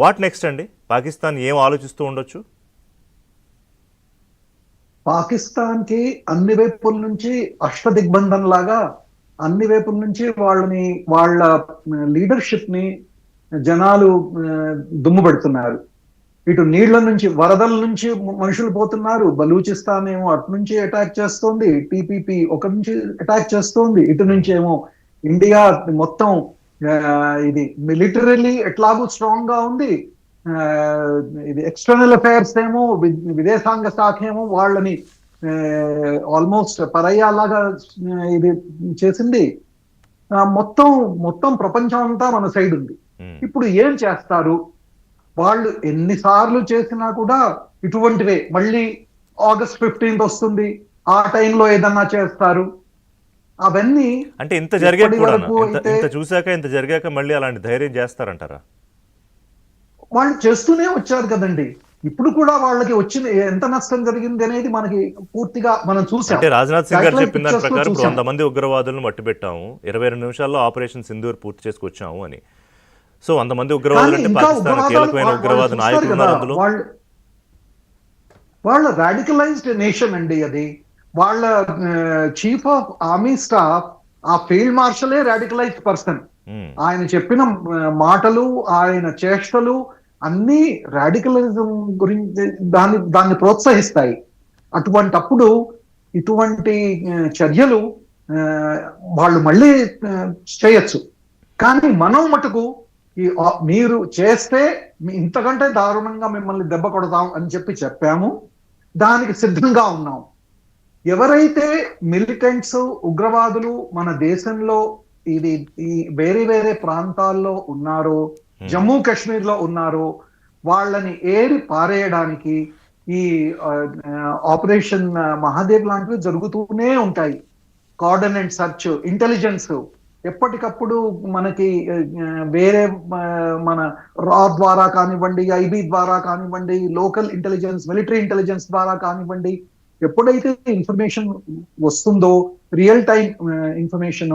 What next అండి? పాకిస్తాన్ ఏం ఆలోచిస్తూ ఉండొచ్చు? పాకిస్తాన్ కి అన్ని వైపుల నుంచి అష్టదిగ్బంధం లాగా అన్ని వైపుల నుంచి వాళ్ళ లీడర్షిప్ ని జనాలు దుమ్ము పెడుతున్నారు. ఇటు నీళ్ల నుంచి వరదల నుంచి మనుషులు పోతున్నారు. బలూచిస్తాన్ ఏమో అటు నుంచి అటాక్ చేస్తోంది, టీపీపీ ఒక నుంచి అటాక్ చేస్తోంది, ఇటు నుంచి ఏమో ఇండియా మొత్తం ఇది మిలిటరీలీ ఎట్లాగూ స్ట్రాంగ్ గా ఉంది. ఆ, ఇది ఎక్స్టర్నల్ అఫైర్స్ ఏమో విదేశాంగ శాఖ ఏమో వాళ్ళని ఆల్మోస్ట్ పరయ్యాలాగా ఇది చేసింది. మొత్తం మొత్తం ప్రపంచం అంతా మన సైడ్ ఉంది. ఇప్పుడు ఏం చేస్తారు వాళ్ళు? ఎన్నిసార్లు చేసినా కూడా ఇటువంటివే. మళ్ళీ August 15th వస్తుంది, ఆ టైంలో ఏదన్నా చేస్తారు. అవన్నీ అంటే ఇంత జరిగాక కూడా అయితే ఇంత చూశాక ఇంత జరిగాక మళ్ళీ అలాంటి ధైర్యం చేస్తారంటారా? వాళ్ళు చేస్తూనే వచ్చారు కదండి. ఇప్పుడు కూడా వాళ్ళకి వచ్చిన ఎంత నష్టం జరిగింది అనేది మనకి పూర్తిగా మనం చూసాం. అంటే రాజ్నాథ్ సింగ్ గారు చెప్పిన దాని ప్రకారం ఇప్పుడు చూసాం. 100 మంది ఉగ్రవాదులను మట్టిపెట్టాము, 22 నిమిషాల్లో ఆపరేషన్ సింధూర్ పూర్తి చేసుకొచ్చాము అని. సో 100 మంది ఉగ్రవాదులు అంటే పాకిస్తాన్ కీలకమైన ఉగ్రవాద నాయకులు ఉన్నారు అందులో. వాళ్ళ రాడికలైజ్డ్ నేషన్ అండి అది. వాళ్ళ చీఫ్ ఆఫ్ ఆర్మీ స్టాఫ్ ఆ ఫీల్డ్ మార్షలే రాడికలైజ్డ్ పర్సన్. ఆయన చెప్పిన మాటలు, ఆయన చేష్టలు అన్ని రాడికలిజం గురించి దాన్ని ప్రోత్సహిస్తాయి. అటువంటప్పుడు ఇటువంటి చర్యలు వాళ్ళు మళ్ళీ చేయొచ్చు. కానీ మనం మటుకు మీరు చేస్తే ఇంతకంటే దారుణంగా మిమ్మల్ని దెబ్బ కొడతాం అని చెప్పాము. దానికి సిద్ధంగా ఉన్నాం. ఎవరైతే మిలిటెంట్స్, ఉగ్రవాదులు మన దేశంలో ఈ వేరే వేరే ప్రాంతాల్లో ఉన్నారో, జమ్మూ కాశ్మీర్ లో ఉన్నారో, వాళ్ళని ఏరి పారేయడానికి ఈ ఆపరేషన్ మహాదేవ్ లాంటివి జరుగుతూనే ఉంటాయి. కోఆర్డినేట్ సర్చ్, ఇంటెలిజెన్స్ ఎప్పటికప్పుడు మనకి వేరే మన రా ద్వారా కానివ్వండి, ఐబీ ద్వారా కానివ్వండి, లోకల్ ఇంటెలిజెన్స్, మిలిటరీ ఇంటెలిజెన్స్ ద్వారా కానివ్వండి, ఎప్పుడైతే ఇన్ఫర్మేషన్ వస్తుందో, రియల్ టైం ఇన్ఫర్మేషన్,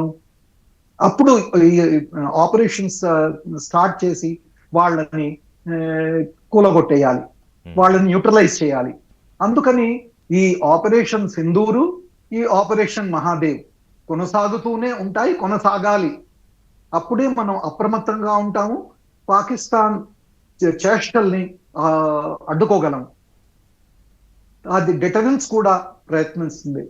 అప్పుడు ఆపరేషన్స్ స్టార్ట్ చేసి వాళ్ళని కూలగొట్టేయాలి, వాళ్ళని న్యూట్రలైజ్ చేయాలి. అందుకని ఈ ఆపరేషన్ సింధూరు, ఈ ఆపరేషన్ మహాదేవ్ కొనసాగుతూనే ఉంటాయి, కొనసాగాలి. అప్పుడే మనం అప్రమత్తంగా ఉంటాము, పాకిస్తాన్ చేష్టల్ని అడ్డుకోగలం. అది డిటరెన్స్ కూడా ప్రయత్నిస్తుంది.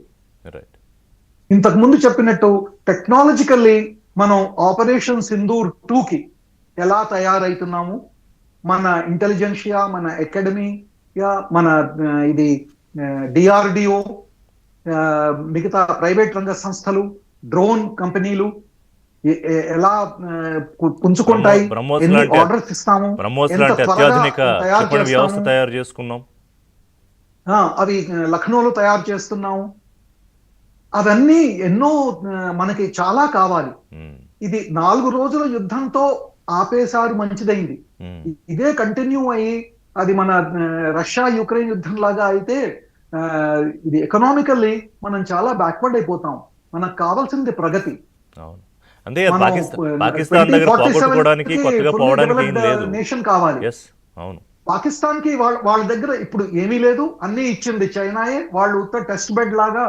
ఇంతకు ముందు చెప్పినట్టు టెక్నాలజికల్లీ మనం ఆపరేషన్ సింధూర్ 2కి ఎలా తయారైతున్నాము, మన ఇంటెలిజెన్షియా, మన అకాడమియా, మన ఇది డిఆర్డిఓ, మిగతా ప్రైవేట్ రంగ సంస్థలు, డ్రోన్ కంపెనీలు ఎలా పుంజుకుంటాయి, ఎన్ని ఆర్డర్స్ ఇస్తాము, వ్యవస్థ తయారు చేసుకున్నాం, అవి లక్నోలో తయారు చేస్తున్నాము. అవన్నీ ఎన్నో మనకి చాలా కావాలి. ఇది 4 రోజుల యుద్ధంతో ఆపేసారు, మంచిదైంది. ఇదే కంటిన్యూ అయ్యి అది మన రష్యా యుక్రెయిన్ యుద్ధం లాగా అయితే ఇది ఎకనామికల్లీ మనం చాలా బ్యాక్వర్డ్ అయిపోతాం. మనకు కావాల్సింది ప్రగతి. నేషన్ కావాలి. పాకిస్తాన్ కి వాళ్ళ దగ్గర ఇప్పుడు ఏమీ లేదు, అన్ని ఇచ్చింది చైనాయే. వాళ్ళు ఉత్తర టెస్ట్ బెడ్ లాగా,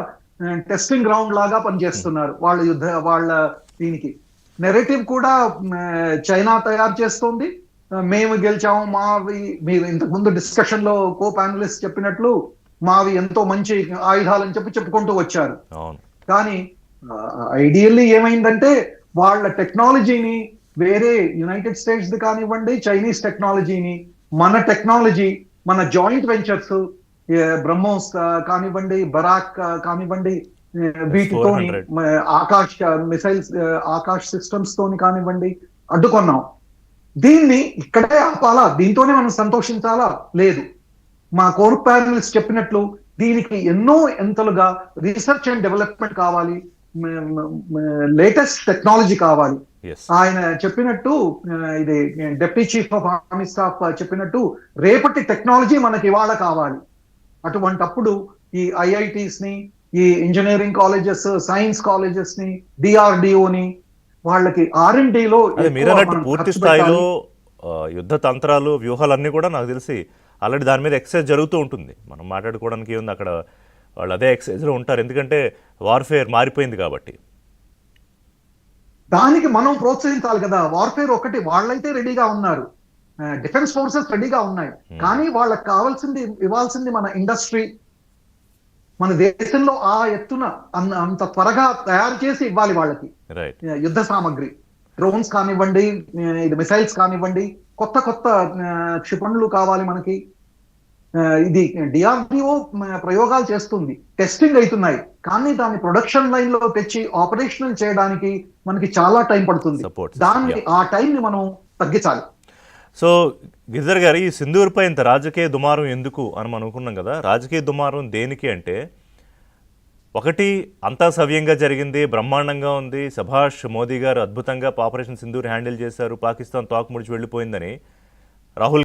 టెస్టింగ్ గ్రౌండ్ లాగా పనిచేస్తున్నారు. వాళ్ళ దీనికి నెరేటివ్ కూడా చైనా తయారు చేస్తోంది. మేము గెలిచాము, మావి, మీరు ఇంతకు ముందు డిస్కషన్ లో కో ప్యానలిస్ట్ చెప్పినట్లు మావి ఎంతో మంచి ఆయుధాలని చెప్పుకుంటూ వచ్చారు. కానీ ఐడియల్లీ ఏమైందంటే వాళ్ళ టెక్నాలజీని, వేరే యునైటెడ్ స్టేట్స్ కానివ్వండి, చైనీస్ టెక్నాలజీని, మన టెక్నాలజీ, మన జాయింట్ వెంచర్స్, బ్రహ్మోస్ కానివ్వండి, బరాక్ కానివ్వండి, వీటితోని ఆకాశ్ మిసైల్స్, ఆకాశ్ సిస్టమ్స్ తోని కానివ్వండి అడ్డుకున్నాం. దీన్ని ఇక్కడే ఆపాలా? దీంతోనే మనం సంతోషించాలా? లేదు. మా కోర్ ప్యానలిస్ట్ చెప్పినట్లు దీనికి ఎన్నో ఎంతలుగా రీసెర్చ్ అండ్ డెవలప్మెంట్ కావాలి, లేటెస్ట్ టెక్నాలజీ కావాలి. ఆయన చెప్పినట్టు, ఇది deputy chief of army staff చెప్పినట్టు, రేపటి టెక్నాలజీ మనకి ఇవాళ కావాలి. అటువంటప్పుడు ఈ ఐఐటీస్ ని, ఈ ఇంజనీరింగ్ కాలేజెస్, సైన్స్ కాలేజెస్ ని, డిఆర్డిఓని, వాళ్ళకి R&D లో పూర్తి స్థాయిలో యుద్ధ తంత్రాలు వ్యూహాలన్నీ కూడా నాకు తెలిసి ఆల్రెడీ దాని మీద ఎక్సర్సైజ్ జరుగుతూ ఉంటుంది. మనం మాట్లాడుకోవడానికి ఏముంది, అక్కడ వాళ్ళు అదే ఎక్సర్సైజ్లో ఉంటారు, ఎందుకంటే వార్ఫేర్ మారిపోయింది కాబట్టి. దానికి మనం ప్రోత్సహించాలి కదా. వార్ఫేర్ ఒకటి వాళ్ళైతే రెడీగా ఉన్నారు, డిఫెన్స్ ఫోర్సెస్ రెడీగా ఉన్నాయి, కానీ వాళ్ళకి కావాల్సింది ఇవ్వాల్సింది మన ఇండస్ట్రీ, మన దేశంలో ఆ ఎత్తున అంత త్వరగా తయారు చేసి ఇవ్వాలి వాళ్ళకి రైట్. యుద్ధ సామగ్రి. డ్రోన్స్ కానివ్వండి, ఇది మిసైల్స్ కానివ్వండి, కొత్త కొత్త క్షిపణులు కావాలి మనకి. ఇది డిఆర్డిఓ ప్రయోగాలు చేస్తుంది, టెస్టింగ్ అవుతున్నాయి, కానీ దాన్ని ప్రొడక్షన్ లైన్ లో తెచ్చి ఆపరేషనల్ చేయడానికి మనకి చాలా టైం పడుతుంది. దాన్ని ఆ టైం ని మనం తగ్గించాలి. సో గిరిధర్ గారు, ఈ సింధూర్పై ఇంత రాజకీయ దుమారం ఎందుకు అని మనం అనుకున్నాం కదా. రాజకీయ దుమారం దేనికి అంటే, ఒకటి అంతా సవ్యంగా జరిగింది, బ్రహ్మాండంగా ఉంది, సభాష్ మోదీ గారు అద్భుతంగా ఆపరేషన్ సింధూర్ హ్యాండిల్ చేశారు, పాకిస్తాన్ తోక ముడిచి వెళ్ళిపోయిందని రాహుల్